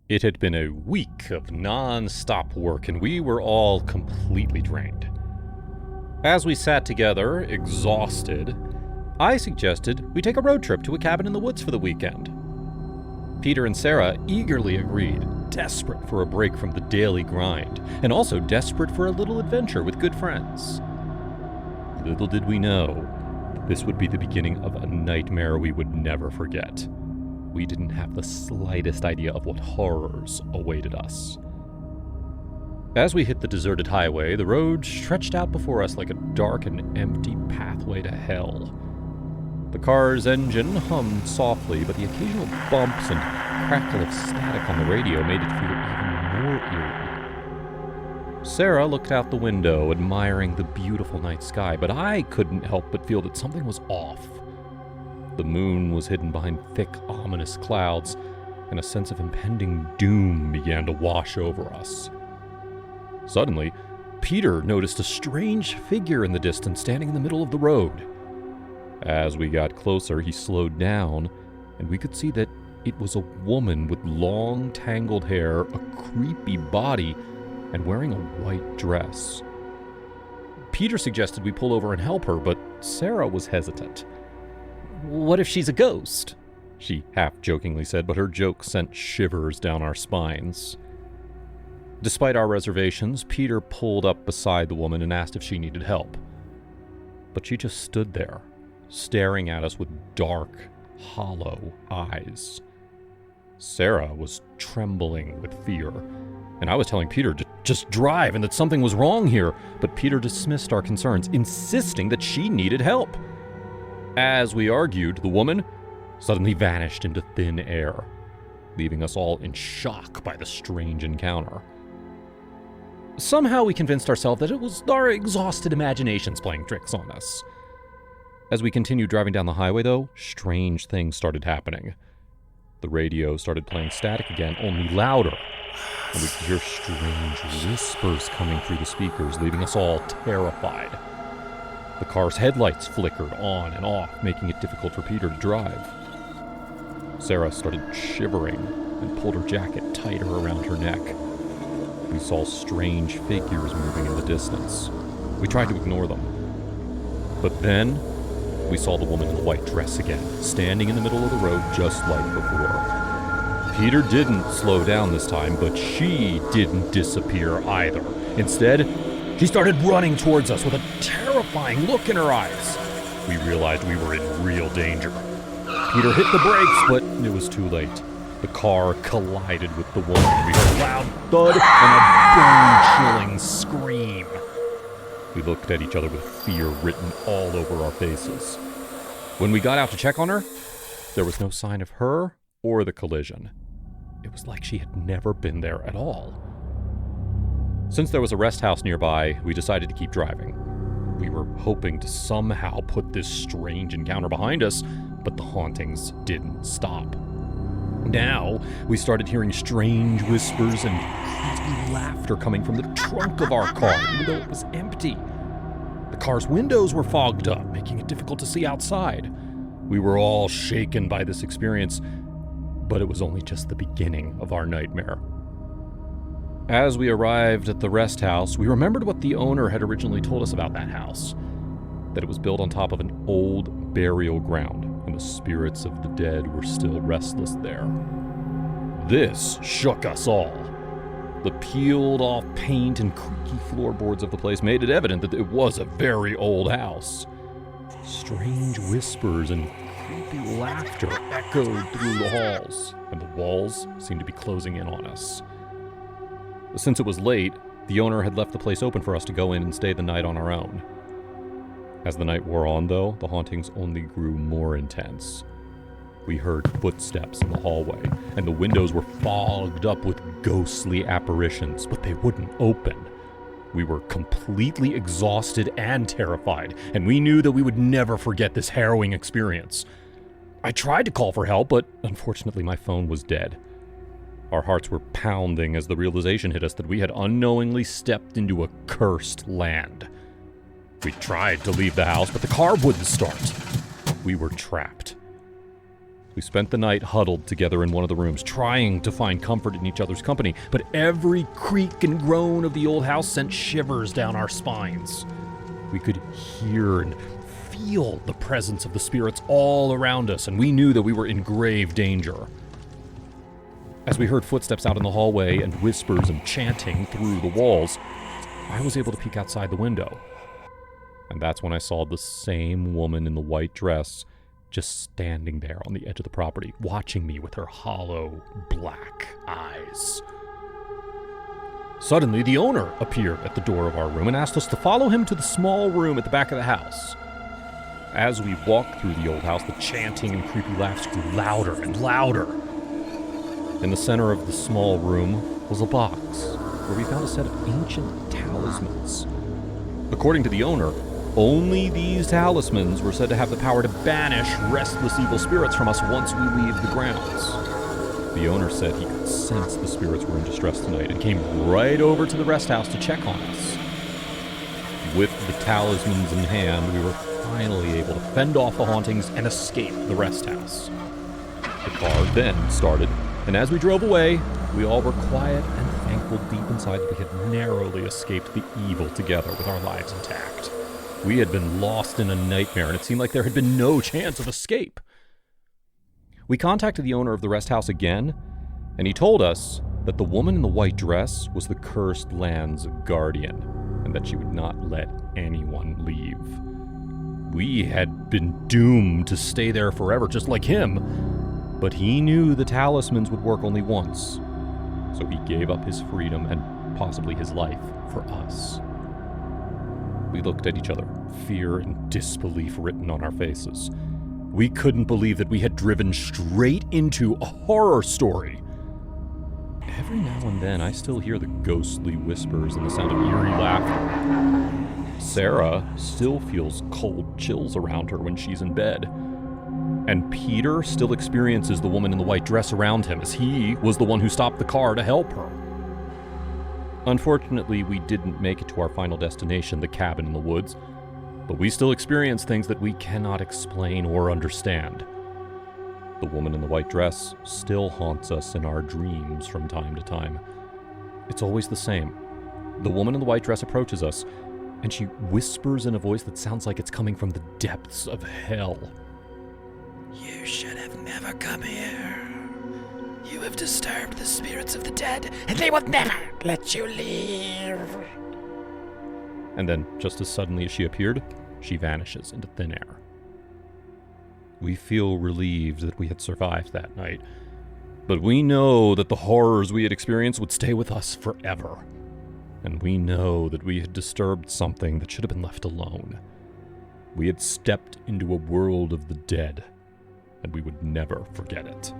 It had been a week of non-stop work, and we were all completely drained. As we sat together, exhausted, I suggested we take a road trip to a cabin in the woods for the weekend. Peter and Sarah eagerly agreed, desperate for a break from the daily grind, and also desperate for a little adventure with good friends. Little did we know, this would be the beginning of a nightmare we would never forget. We didn't have the slightest idea of what horrors awaited us. As we hit the deserted highway, the road stretched out before us like a dark and empty pathway to hell. The car's engine hummed softly, but the occasional bumps and crackle of static on the radio made it feel even more eerie. Sarah looked out the window, admiring the beautiful night sky, but I couldn't help but feel that something was off. The moon was hidden behind thick, ominous clouds, and a sense of impending doom began to wash over us. Suddenly, Peter noticed a strange figure in the distance standing in the middle of the road. As we got closer, he slowed down, and we could see that it was a woman with long, tangled hair, a creepy body, and wearing a white dress. Peter suggested we pull over and help her, but Sarah was hesitant. "What if she's a ghost?" she half-jokingly said, but her joke sent shivers down our spines. Despite our reservations, Peter pulled up beside the woman and asked if she needed help. But she just stood there, staring at us with dark, hollow eyes. Sarah was trembling with fear, and I was telling Peter to just drive and that something was wrong here, but Peter dismissed our concerns, insisting that she needed help. As we argued, the woman suddenly vanished into thin air, leaving us all in shock by the strange encounter. Somehow we convinced ourselves that it was our exhausted imaginations playing tricks on us. As we continued driving down the highway, though, strange things started happening. The radio started playing static again, only louder, and we could hear strange whispers coming through the speakers, leaving us all terrified. The car's headlights flickered on and off, making it difficult for Peter to drive. Sarah started shivering and pulled her jacket tighter around her neck. We saw strange figures moving in the distance. We tried to ignore them. But then, we saw the woman in the white dress again, standing in the middle of the road just like before. Peter didn't slow down this time, but she didn't disappear either. Instead, she started running towards us with a terrifying look in her eyes. We realized we were in real danger. Peter hit the brakes, but it was too late. The car collided with the woman. We heard a loud thud and a bone-chilling scream. We looked at each other with fear written all over our faces. When we got out to check on her, there was no sign of her or the collision. It was like she had never been there at all. Since there was a rest house nearby, we decided to keep driving. We were hoping to somehow put this strange encounter behind us, but the hauntings didn't stop. Now, we started hearing strange whispers and creepy laughter coming from the trunk of our car, even though it was empty. The car's windows were fogged up, making it difficult to see outside. We were all shaken by this experience, but it was only just the beginning of our nightmare. As we arrived at the rest house, we remembered what the owner had originally told us about that house, that it was built on top of an old burial ground, and the spirits of the dead were still restless there. This shook us all. The peeled-off paint and creaky floorboards of the place made it evident that it was a very old house. Strange whispers and creepy laughter echoed through the halls, and the walls seemed to be closing in on us. Since it was late, the owner had left the place open for us to go in and stay the night on our own. As the night wore on, though, the hauntings only grew more intense. We heard footsteps in the hallway, and the windows were fogged up with ghostly apparitions, but they wouldn't open. We were completely exhausted and terrified, and we knew that we would never forget this harrowing experience. I tried to call for help, but unfortunately my phone was dead. Our hearts were pounding as the realization hit us that we had unknowingly stepped into a cursed land. We tried to leave the house, but the car wouldn't start. We were trapped. We spent the night huddled together in one of the rooms, trying to find comfort in each other's company, but every creak and groan of the old house sent shivers down our spines. We could hear and feel the presence of the spirits all around us, and we knew that we were in grave danger. As we heard footsteps out in the hallway and whispers and chanting through the walls, I was able to peek outside the window. And that's when I saw the same woman in the white dress just standing there on the edge of the property, watching me with her hollow, black eyes. Suddenly, the owner appeared at the door of our room and asked us to follow him to the small room at the back of the house. As we walked through the old house, the chanting and creepy laughs grew louder and louder. In the center of the small room was a box where we found a set of ancient talismans. According to the owner, only these talismans were said to have the power to banish restless evil spirits from us once we leave the grounds. The owner said he could sense the spirits were in distress tonight and came right over to the rest house to check on us. With the talismans in hand, we were finally able to fend off the hauntings and escape the rest house. The car then started, and as we drove away, we all were quiet and thankful deep inside that we had narrowly escaped the evil together with our lives intact. We had been lost in a nightmare, and it seemed like there had been no chance of escape. We contacted the owner of the rest house again, and he told us that the woman in the white dress was the cursed land's guardian, and that she would not let anyone leave. We had been doomed to stay there forever, just like him, but he knew the talismans would work only once, so he gave up his freedom and possibly his life for us. We looked at each other, fear and disbelief written on our faces. We couldn't believe that we had driven straight into a horror story. Every now and then, I still hear the ghostly whispers and the sound of eerie laughter. Sarah still feels cold chills around her when she's in bed. And Peter still experiences the woman in the white dress around him, as he was the one who stopped the car to help her. Unfortunately, we didn't make it to our final destination, the cabin in the woods, but we still experience things that we cannot explain or understand. The woman in the white dress still haunts us in our dreams from time to time. It's always the same. The woman in the white dress approaches us, and she whispers in a voice that sounds like it's coming from the depths of hell. You should have never come here. You have disturbed the spirits of the dead, and they will never let you leave. And then, just as suddenly as she appeared, she vanishes into thin air. We feel relieved that we had survived that night, but we know that the horrors we had experienced would stay with us forever. And we know that we had disturbed something that should have been left alone. We had stepped into a world of the dead, and we would never forget it.